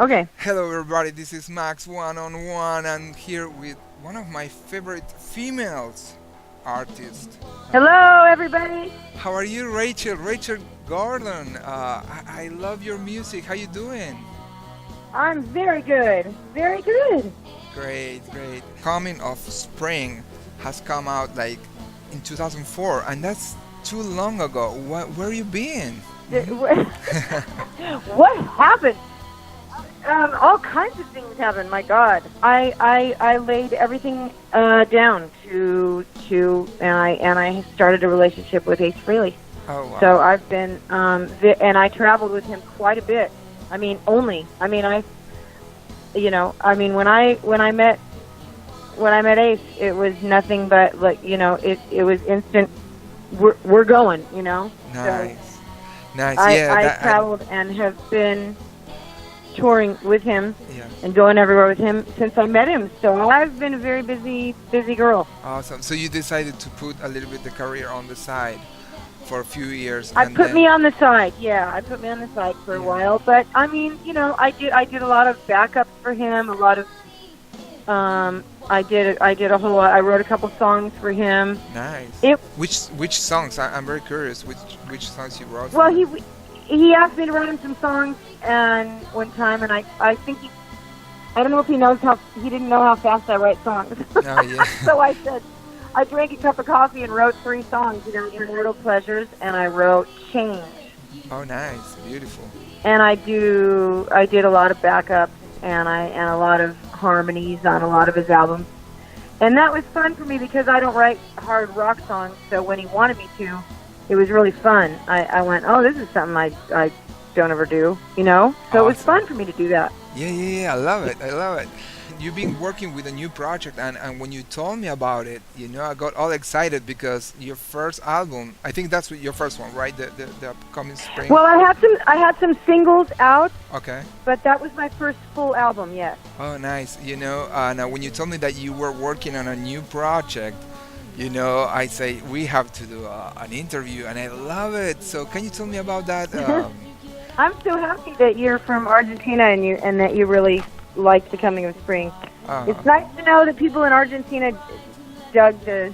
Okay. Hello, everybody. This is Max One on One. I'm here with one of my favorite females artists. Hello, everybody. How are you, Rachel? Rachel Gordon. I love your music. How you doing? I'm very good. Very good. Great, great. Coming of Spring has come out like in 2004, and that's too long ago. Where you been? What happened? All kinds of things happened. My God, I laid everything down and I started a relationship with Ace Frehley. Oh wow. So I've been and I traveled with him quite a bit. I mean, when I met Ace, it was nothing but like, it was instant. We're going, Nice, So nice. I traveled and have been touring with him Yeah. and going everywhere with him since I met him. So I've been a very busy girl. Awesome. So you decided to put a little bit the career on the side for a few years. I and put then, me on the side. Yeah, I put me on the side for a while. But I mean, I did a lot of backups for him. A lot of I wrote a couple songs for him. Nice. Which songs? I'm very curious. Which songs you wrote? Well, for him? he asked me to write him some songs, and one time, and I think I don't know if he didn't know how fast I write songs. Oh yeah. So I said, I drank a cup of coffee and wrote 3 songs, Immortal Pleasures, and I wrote Change. Oh, nice, beautiful. And I did a lot of backups and a lot of harmonies on a lot of his albums. And that was fun for me because I don't write hard rock songs, so when he wanted me to, it was really fun. I went, oh, this is something I don't ever do, So it was Awesome. fun for me to do that. Yeah. I love it. I love it. You've been working with a new project, and when you told me about it, I got all excited because your first album, I think that's your first one, right? The upcoming spring. Well, I had some singles out, Okay. but that was my first full album, yes. Oh, nice. Now when you told me that you were working on a new project, I say we have to do an interview, and I love it. So can you tell me about that? I'm so happy that you're from Argentina and that you really like The Coming of Spring. It's nice to know that people in Argentina dug the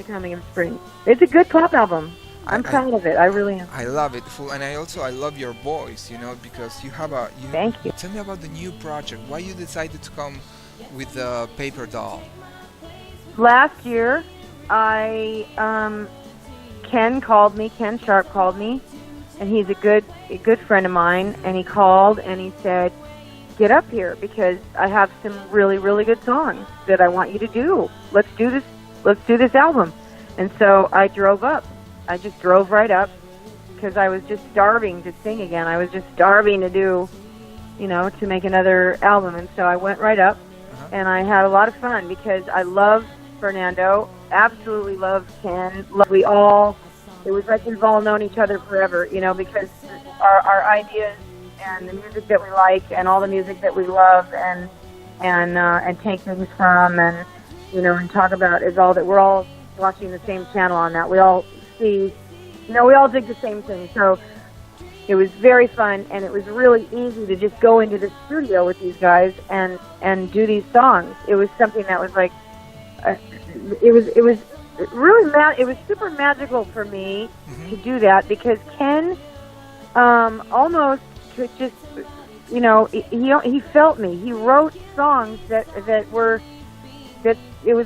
Coming of Spring. It's a good pop album. I'm proud of it. I really am. I love it, and I love your voice, because you have a. Thank you. Tell me about the new project. Why you decided to come with the paper doll? Last year, Ken Sharp called me, and he's a good friend of mine, and he called and he said, get up here because I have some really, really good songs that I want you to do. Let's do this album. And so I drove up. I just drove right up because I was just starving to sing again. I was just starving to do, to make another album. And so I went right up, and I had a lot of fun because I love Fernando, absolutely love Ken. It was like we've all known each other forever, because our ideas and the music that we like and all the music that we love and take things from and and talk about is all that we're all watching the same channel on that. We all see, we all dig the same thing. So it was very fun, and it was really easy to just go into the studio with these guys and do these songs. It was something that was like, it was really it was super magical for me to do that because Ken almost could just, he felt me. He wrote songs that it was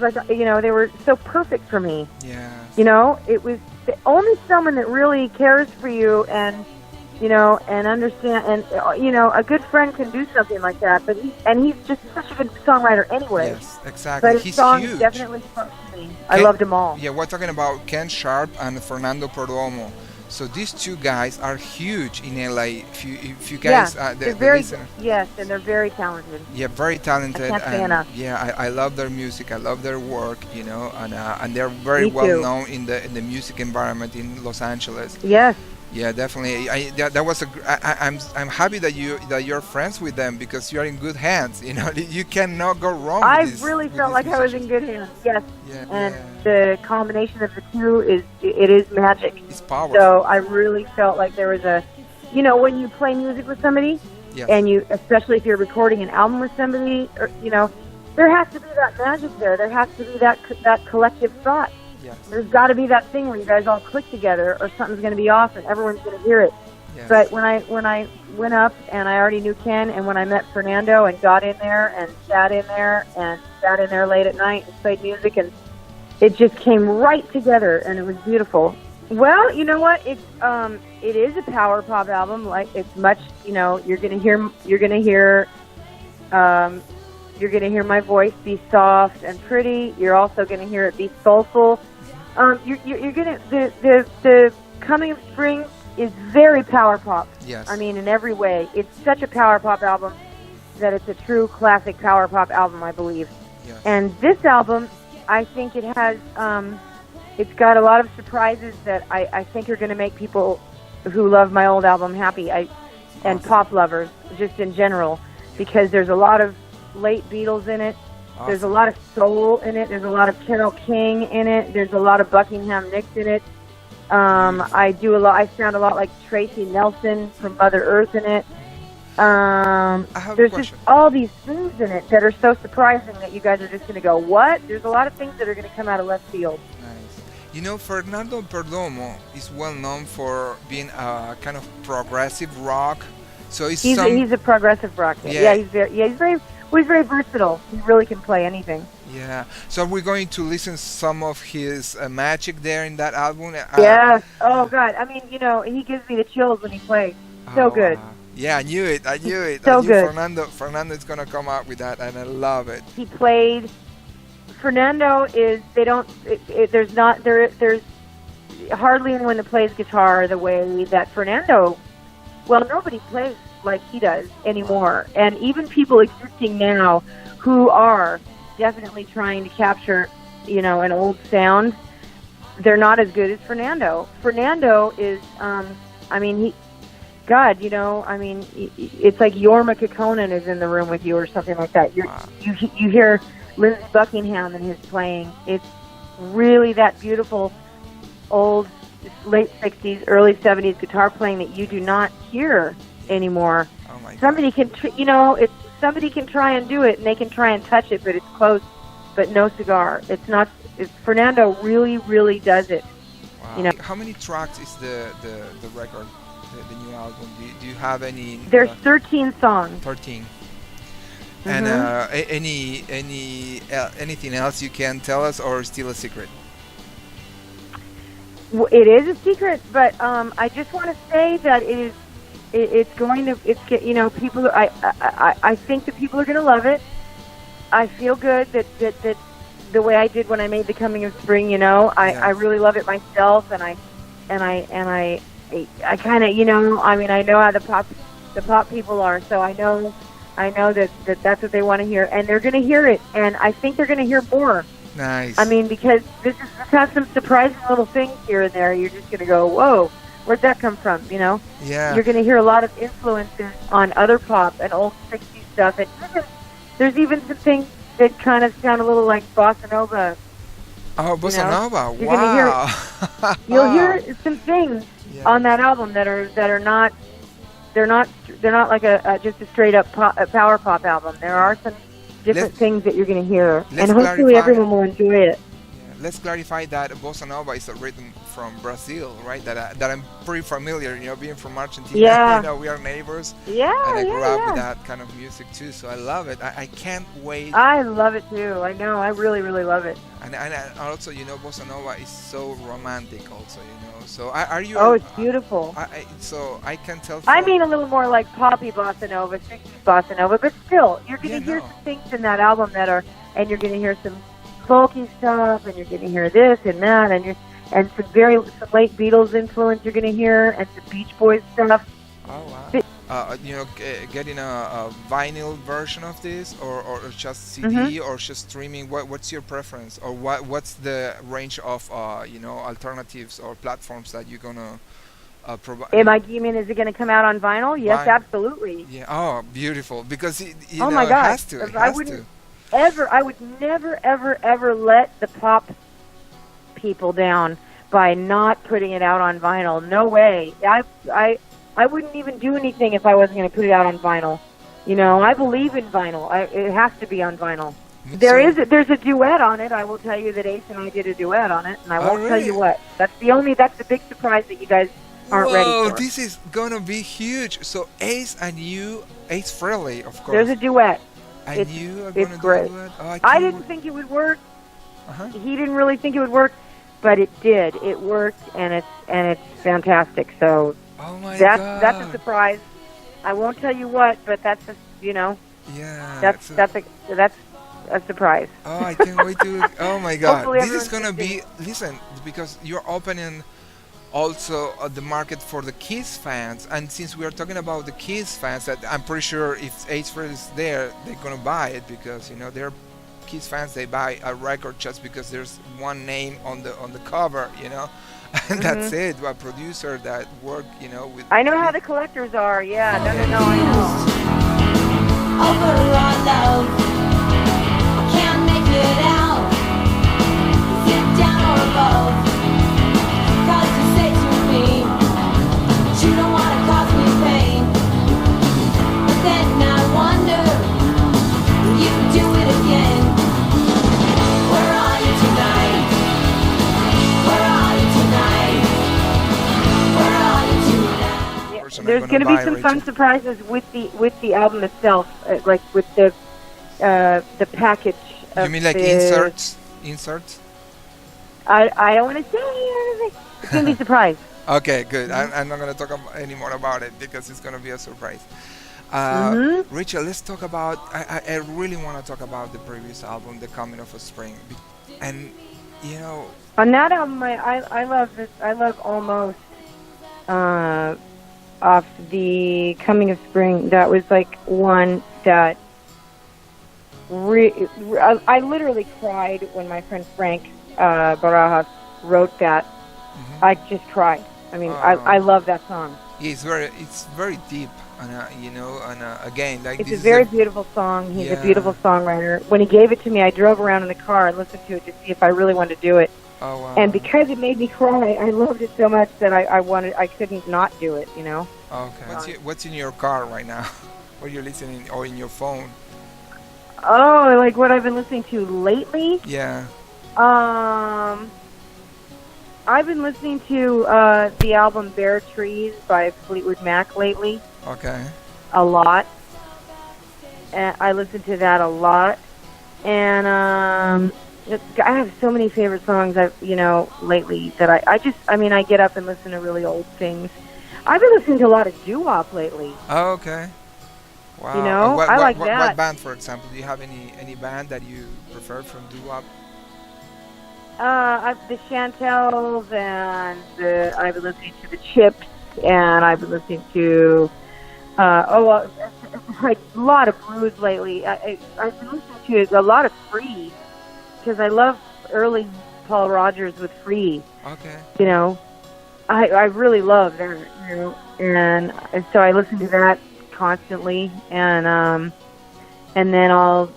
like, they were so perfect for me. Yeah. It was only someone that really cares for you and understand, and a good friend can do something like that. But he's just such a good songwriter anyway. Yes, exactly. But his He's songs huge. definitely spoke to me. I loved them all. Yeah, we're talking about Ken Sharp and Fernando Perdomo. So these two guys are huge in LA. If you guys, they're the very listener. yes, and they're very talented. Yeah, very talented. I can't say and enough. Yeah, I love their music. I love their work. And they're very Me well too. known in the music environment in Los Angeles. Yes. Yeah, definitely. That was I'm happy that you're friends with them because you're in good hands. You cannot go wrong. I with this, really with felt these like I was in musicians. good hands. Yes. Yeah, And yeah. the combination of the two is magic. It's powerful. So I really felt like there was when you play music with somebody, Yes. and you, especially if you're recording an album with somebody, or there has to be that magic there. There has to be that collective thought. Yes. There's got to be that thing where you guys all click together, or something's going to be off, and everyone's going to hear it. Yes. But when I went up and I already knew Ken, and when I met Fernando and got in there and sat in there late at night and played music, and it just came right together, and it was beautiful. Well, you know what? It is a power pop album. Like, it's much, you're gonna hear my voice be soft and pretty. You're also gonna hear it be soulful. You're gonna the Coming of Spring is very power pop. Yes. I mean, in every way, it's such a power pop album that it's a true classic power pop album, I believe. Yes. And this album, I think it has, it's got a lot of surprises that I think are going to make people who love my old album happy, and pop lovers, just in general, because there's a lot of late Beatles in it. Awesome. There's a lot of soul in it. There's a lot of Carole King in it. There's a lot of Buckingham Nicks in it. I sound a lot like Tracy Nelson from Mother Earth in it. I have a There's question. just all these things in it that are so surprising that you guys are just going to go, what? There's a lot of things that are going to come out of left field. Nice. Fernando Perdomo is well known for being a kind of progressive rock. So He's a progressive rock. Yeah. He's very versatile. He really can play anything. Yeah. So we're going to listen some of his magic there in that album. Yeah. Oh God. I mean, he gives me the chills when he plays. So good. Yeah, I knew it. So I knew good. Fernando is gonna come out with that, and I love it. He played. Fernando is. They don't. There's hardly anyone that plays guitar the way that Fernando. Well, nobody plays like he does anymore, and even people existing now who are definitely trying to capture, an old sound, they're not as good as Fernando. Fernando is. It's like Jorma Kekkonen is in the room with you or something like that. You hear Lindsey Buckingham in his playing. It's really that beautiful old late 60s, early 70s guitar playing that you do not hear anymore. Oh my God. Somebody can, somebody can try and do it, and they can try and touch it, but it's close, but no cigar. It's not. Fernando really, really does it. Wow. How many tracks is the record? The new album. Do you have any? There's 13 songs. 13. Mm-hmm. And anything else you can tell us, or still a secret? Well, it is a secret, but I just want to say that people. I think that people are going to love it. I feel good that the way I did when I made The Coming of Spring. I really love it myself, and I kind of, I know how the pop people are, so I know that's what they want to hear, and they're going to hear it, and I think they're going to hear more. Nice. I mean, because this has some surprising little things here and there. You're just going to go, whoa, where'd that come from? Yeah. You're going to hear a lot of influences on other pop and old 60s stuff, and there's even some things that kind of sound a little like bossa nova. Oh, bossa nova! You're Wow. You'll hear some things on that album that are not like just a straight up power pop album. There are some different things that you're going to hear, and hopefully everyone will enjoy it. Let's clarify that bossa nova is a rhythm from Brazil, right? That I'm pretty familiar. Being from Argentina, yeah. We are neighbors. Yeah, and I grew up with that kind of music too, so I love it. I can't wait. I love it too. I know. I really, really love it. And also, bossa nova is so romantic, also. So are you? Oh, it's beautiful. So I can tell. I mean, a little more like poppy bossa nova, 60s bossa nova, but still, you're going to hear some things in that album and you're going to hear some folky stuff, and you're going to hear this and that, and some late Beatles influence you're going to hear, and some Beach Boys stuff. Oh wow! Getting a vinyl version of this, or just CD, or just streaming. What's your preference, or what's the range of alternatives or platforms that you're gonna provide? You mean, is it going to come out on vinyl? Yes, absolutely. Yeah. Oh, beautiful! Because oh my God, it has to. I would never, ever, ever let the pop people down by not putting it out on vinyl. No way. I wouldn't even do anything if I wasn't going to put it out on vinyl. You know, I believe in vinyl. It has to be on vinyl. Me There's too. a duet on it. I will tell you that Ace and I did a duet on it, and I Oh, won't tell you really? what. That's the big surprise that you guys aren't ready Whoa, for. this is gonna be huge. So Ace and you, Ace Frehley, of There's course, a duet. and it's- you are it's gonna do great. it. Oh, I can't didn't wait. think it would work. Uh-huh. He didn't really think it would work, but it did. It worked, and it's fantastic. So Oh my that's God. a surprise. I won't tell you what, but that's a, Yeah. that's so- that's a surprise. Oh, I can't wait to. Oh my God, Hopefully this is everyone's gonna gonna be. Listen, because you're opening also the market for the Kiss fans, and since we are talking about the Kiss fans, that I'm pretty sure if Ace Frehley is there, they're gonna buy it because they're Kiss fans. They buy a record just because there's one name on the cover, and that's it. A producer that work, with. I know how the collectors are. Yeah, no, I know. Over our love, I can't make it out. Is it down or above? 'Cause you say to me, you don't wanna cause me pain. But then I wonder if you can do it again. Where are you tonight? Where are you tonight? Where are you tonight? Person There's I'm going to gonna be buy, some fun Rachel. surprises with the album itself, like with the package. You of mean like the, inserts? Inserts? I don't want to say anything. It's going to be a surprise. Okay, good. I'm not going to talk any more about it because it's going to be a surprise. Rachel, let's talk about. I really want to talk about the previous album, The Coming of a Spring, and On that album, I love this. I love Almost off the Coming of Spring. That was like one that I literally cried when my friend Frank Barajas wrote that. I just cried. I mean, I love that song. yeah, it's very deep, and again, like It's this a is very beautiful song. He's Yeah. a beautiful songwriter. When he gave it to me, I drove around in the car and listened to it to see if I really wanted to do it. Oh wow. And because it made me cry, I loved it so much that I couldn't not do it. Okay. What's in your car right now? What you're listening, or in your phone? Oh, like what I've been listening to lately. Yeah. I've been listening to the album Bare Trees by Fleetwood Mac lately Okay. a lot. And I listen to that a lot. And I have so many favorite songs lately that I get up and listen to really old things. I've been listening to a lot of doo-wop lately. Oh, okay. Wow. You know, What, I what, like what, that. What band, for example? Do you have any band that you prefer from doo-wop? The Chantels, and I've been listening to the Chips, and I've been listening to a lot of blues lately. I've been listening to a lot of Free, because I love early Paul Rogers with Free. Okay. I really love that, and so I listen to that constantly, and then I'll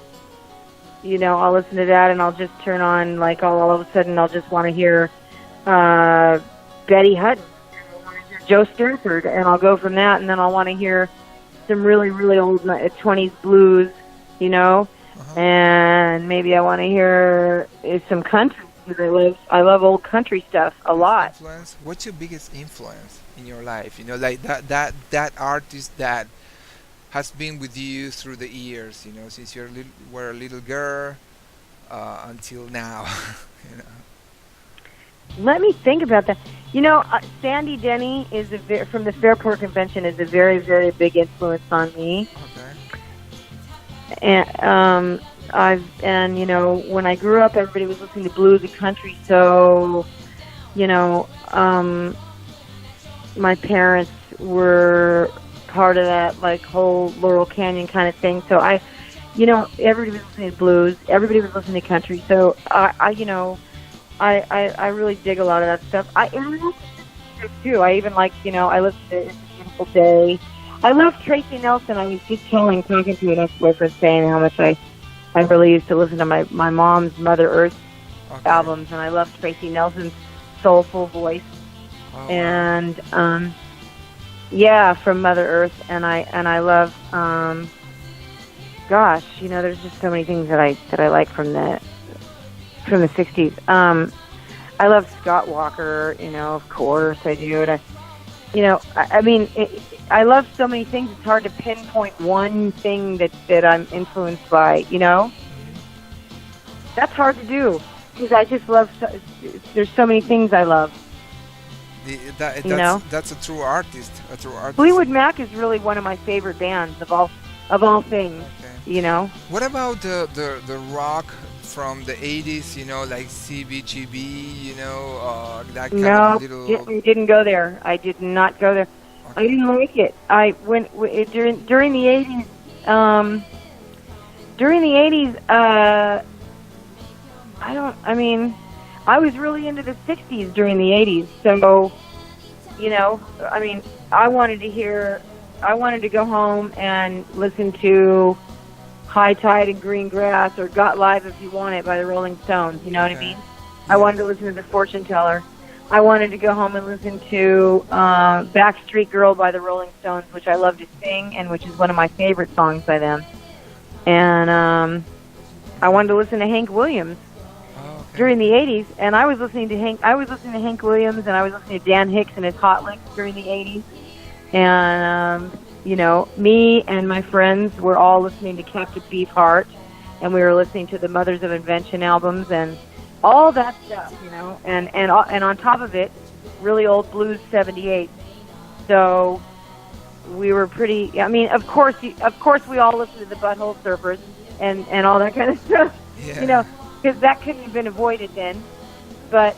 listen to that, and I'll just turn on, like, all of a sudden I'll just want to hear Betty Hutton, and I want to hear Joe Sternford, and I'll go from that, and then I'll want to hear some really, really old 20s blues, and maybe I want to hear some country, because I love old country stuff a lot. Influence? What's your biggest influence in your life? Like that artist that has been with you through the years, since you were a little girl until now. Let me think about that. Sandy Denny is from the Fairport Convention is a very, very big influence on me. Okay. And when I grew up, everybody was listening to blues and country. So, my parents were part of that, like, whole Laurel Canyon kind of thing. So everybody was listening to blues, everybody was listening to country. So I really dig a lot of that stuff. I listen to too. I even like, I listen to It's a Beautiful Day. I love Tracy Nelson. I was just talking to an ex-boyfriend, saying how much I really used to listen to my mom's Mother Earth albums, and I love Tracy Nelson's soulful voice. Oh, And Yeah, from Mother Earth, and I love. Gosh, there's just so many things that I like from the '60s. I love Scott Walker. Of course I do. And I mean, I love so many things. It's hard to pinpoint one thing that I'm influenced by. That's hard to do because I just love. There's so many things I love. That's a true artist. A true artist. Fleetwood Mac is really one of my favorite bands of all things. Okay. What about the rock from the 80s? Like CBGB. That kind of little. I didn't go there. I did not go there. Okay. I didn't like it. During the 80s. During the 80s. I was really into the 60s during the 80s. So, I wanted to go home and listen to High Tide and Green Grass or Got Live If You Want It by the Rolling Stones. You know what I mean? I wanted to listen to The Fortune Teller. I wanted to go home and listen to Backstreet Girl by the Rolling Stones, which I love to sing and which is one of my favorite songs by them. And I wanted to listen to Hank Williams. During the 80s, and I was listening to Hank Williams, and I was listening to Dan Hicks and his Hot Licks during the 80s. And, me and my friends were all listening to Captive Beefheart, and we were listening to the Mothers of Invention albums and all that stuff, and on top of it, really old blues 78. So we were pretty, of course we all listened to the Butthole Surfers and all that kind of stuff, because that couldn't have been avoided then. But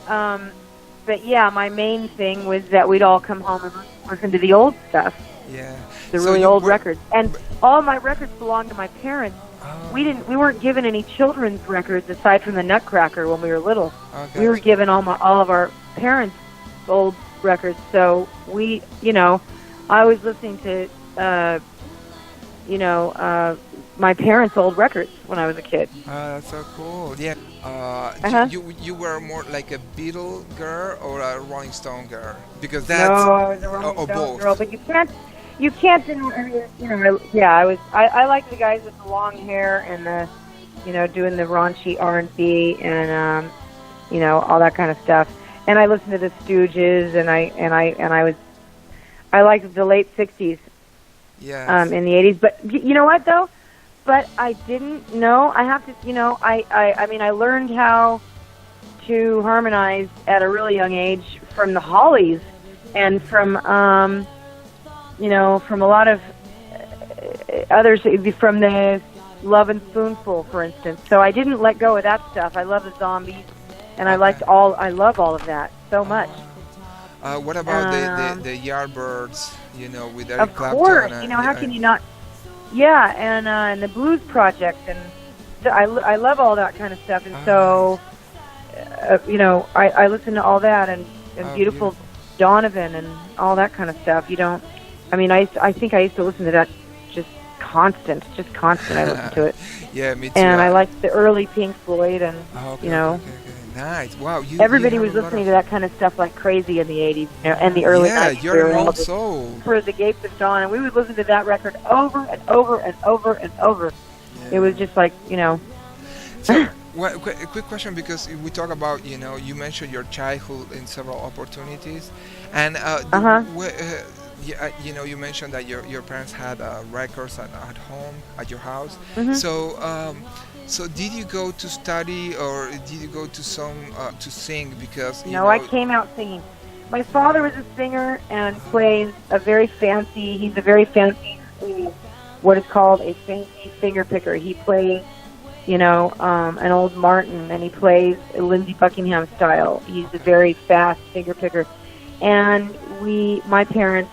yeah, my main thing was that we'd all come home and listen to the old stuff. Yeah. The really old records. And all my records belonged to my parents. Oh. We weren't given any children's records aside from the Nutcracker when we were little. Okay. We were given all of our parents' old records. So I was listening to my parents' old records when I was a kid. That's so cool. Yeah. You were more like a Beatle girl or a Rolling Stone girl? Because that's no, I was a Rolling Stone both. Girl. But you can't deny. I like the guys with the long hair and the doing the raunchy R&B and all that kind of stuff. And I listened to the Stooges and I liked the late '60s. Yeah. In the '80s, but you know what though? But I didn't know. I have to, I learned how to harmonize at a really young age from the Hollies and from a lot of others, from the Love and Spoonful, for instance. So I didn't let go of that stuff. I love the Zombies, and I love all of that so much. What about the Yardbirds? With Eric Clapton. Of course, how can you not? Yeah, and the Blues Project, and so I love all that kind of stuff, and so I listen to all that and beautiful Donovan and all that kind of stuff. I think I used to listen to that just constant. I listened to it. Yeah, me too. And I liked the early Pink Floyd, and Okay. Nice. Wow. Everybody was listening to that kind of stuff like crazy in the 80s and the early 90s. Yeah, you're an old soul. For the Gates of Dawn, and we would listen to that record over and over and over and over. Yeah. It was just like, So, a quick question, because we talk about, you mentioned your childhood in several opportunities, and you mentioned that your parents had records at home, at your house. Mm-hmm. So did you go to study, or did you go to to sing? Because I came out singing. My father was a singer and plays he's a very fancy, what is called a fancy finger picker. He plays, an old Martin, and he plays Lindsey Buckingham style. He's a very fast finger picker. And my parents,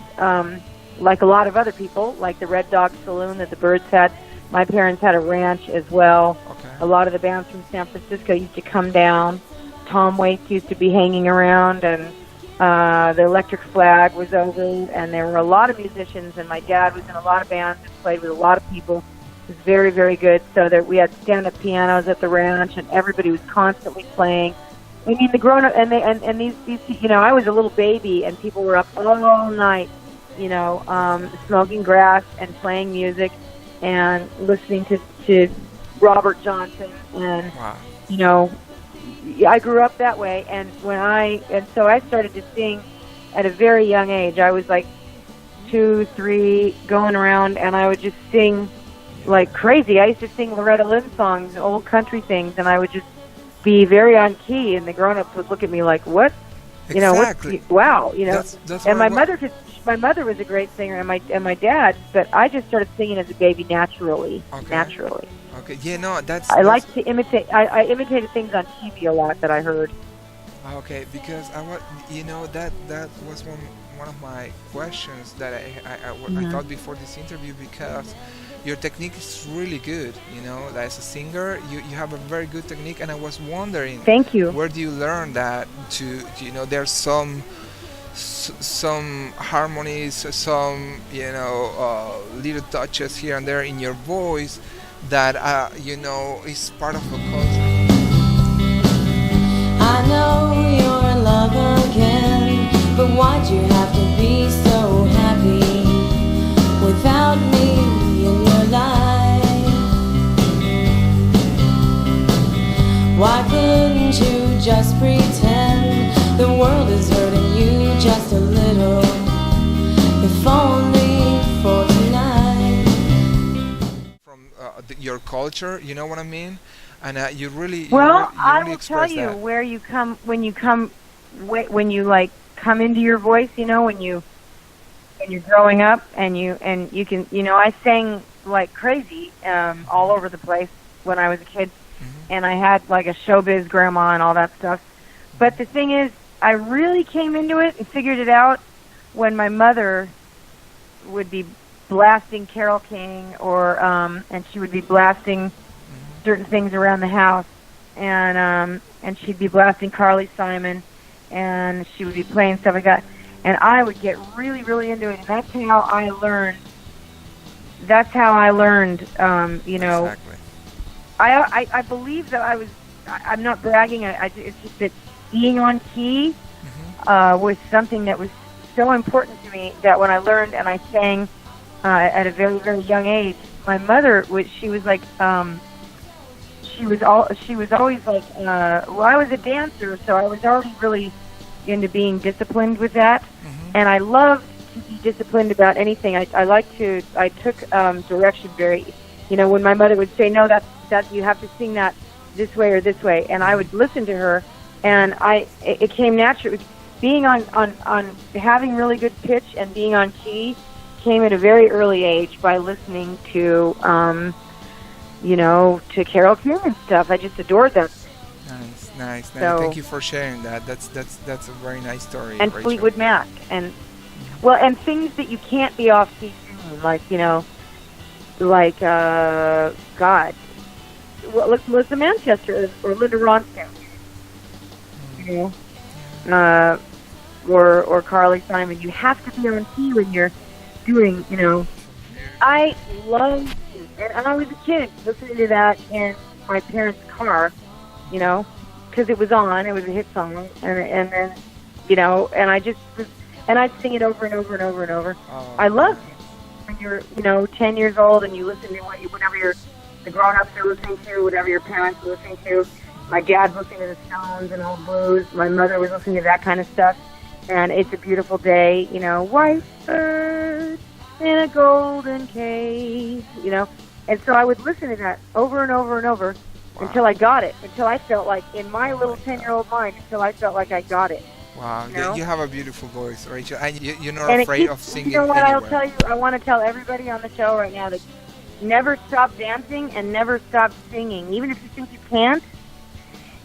like a lot of other people, like the Red Dog Saloon that the Byrds had, my parents had a ranch as well. Okay. A lot of the bands from San Francisco used to come down. Tom Waits used to be hanging around, and the Electric Flag was over, and there were a lot of musicians, and my dad was in a lot of bands and played with a lot of people. It was very, very good. So that we had stand-up pianos at the ranch, and everybody was constantly playing. I mean, the grown-up, and these, I was a little baby, and people were up all night smoking grass and playing music and listening to Robert Johnson. And, Wow. you know, I grew up that way. And so I started to sing at a very young age. I was like 2, 3, going around, and I would just sing like crazy. I used to sing Loretta Lynn songs, old country things, and I would just be very on key, and the grown-ups would look at me like, "What? You know, Exactly. wow, you know." That's And what my mother was a great singer, and my dad. But I just started singing as a baby naturally. Okay. Naturally, Okay. Yeah. No. That's. I that's like to imitate. I imitated things on TV a lot that I heard. Okay, because I was, that was one of my questions that I thought before this interview, because your technique is really good. As a singer, you have a very good technique, and I was wondering, Thank you. where do you learn that? There's some harmonies, some little touches here and there in your voice that is part of the culture. I know you're in love again, but why'd you have to be so happy without me in your life? Why couldn't you just pretend the world is hurting you just a little, if only for tonight? From your culture, you know what I mean? And you really, Well, you I really will tell express you that. where you come when you like come into your voice. When you're growing up, and you can, I sang like crazy all over the place when I was a kid, and I had like a showbiz grandma and all that stuff. But the thing is, I really came into it and figured it out when my mother would be blasting Carole King, and she would be blasting certain things around the house, and she'd be blasting Carly Simon, and she would be playing stuff like that, and I would get really, really into it, and that's how I learned. Exactly. I believe that I'm not bragging. It's just that being on key was something that was so important to me, that when I learned and I sang at a very, very young age, my mother she was like. She was always like, I was a dancer, so I was already really into being disciplined with that, and I loved to be disciplined about anything. I took direction very, when my mother would say, no, that you have to sing that this way or this way, and I would listen to her, and it came natural. Being on having really good pitch and being on key came at a very early age by listening to to Carole King and stuff. I just adored them. Nice. So, Thank you for sharing that. That's a very nice story. and Rachel. Fleetwood Mac, and things that you can't be off key singing, God, look, Melissa Manchester or Linda Ronstadt, or Carly Simon. You have to be on key when you're doing, I love. And I was a kid listening to that in my parents' car, because it was on. It was a hit song, and then, and I just was, and I'd sing it over and over and over and over. Oh, I loved it when you're 10 years old and you listen to whatever the grown-ups are listening to, whatever your parents are listening to. My dad's listening to the Stones and old blues. My mother was listening to that kind of stuff. And It's a Beautiful Day, white bird in a golden cage, And so I would listen to that over and over and over until I got it, until I felt like, in my little 10-year-old mind, until I felt like I got it. Wow, you have a beautiful voice, Rachel, and you're not And afraid of singing You know what anywhere. I'll tell you? I want to tell everybody on the show right now that never stop dancing and never stop singing. Even if you think you can't,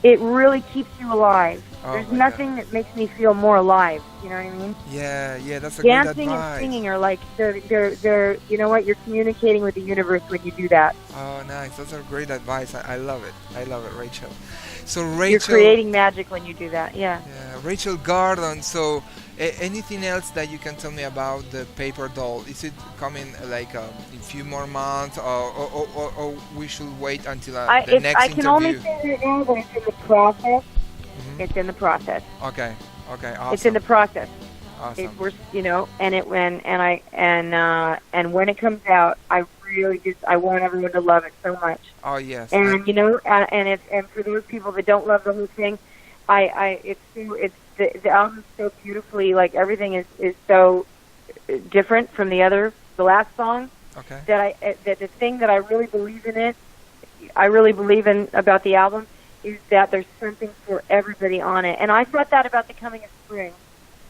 it really keeps you alive. Oh There's my nothing that makes me feel more alive. You know what I mean? Yeah, that's a Dancing good and advice. singing are like they're you know what? You're communicating with the universe when you do that. Oh, nice. That's a great advice. I love it. I love it, Rachel. So You're Rachel, creating magic when you do that. Yeah. Rachel Gordon. So anything else that you can tell me about the paper doll? Is it coming like in a few more months, or we should wait until the next I interview? can only say right now that it's in the process. Mhm. It's in the process. Okay, awesome. It's in the process. Awesome. And it and when it comes out, I really just I want everyone to love it so much. Oh yes. And and for those people that don't love the whole thing, it's the album's so beautifully, like everything is so different from the last song, Okay. that the thing that I really believe in about the album is that there's something for everybody on it. And I thought that about The Coming of Spring,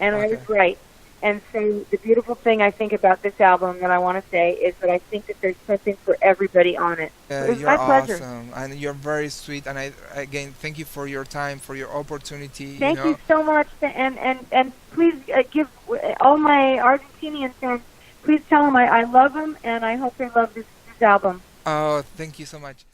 and I was right. And so the beautiful thing I think about this album that I want to say is that I think that there's something for everybody on it. It was You're my pleasure. awesome, and you're very sweet. And I again thank you for your time, for your opportunity. Thank you so much, and please give all my Argentinian fans, please tell them I love them, and I hope they love this album. Oh, thank you so much.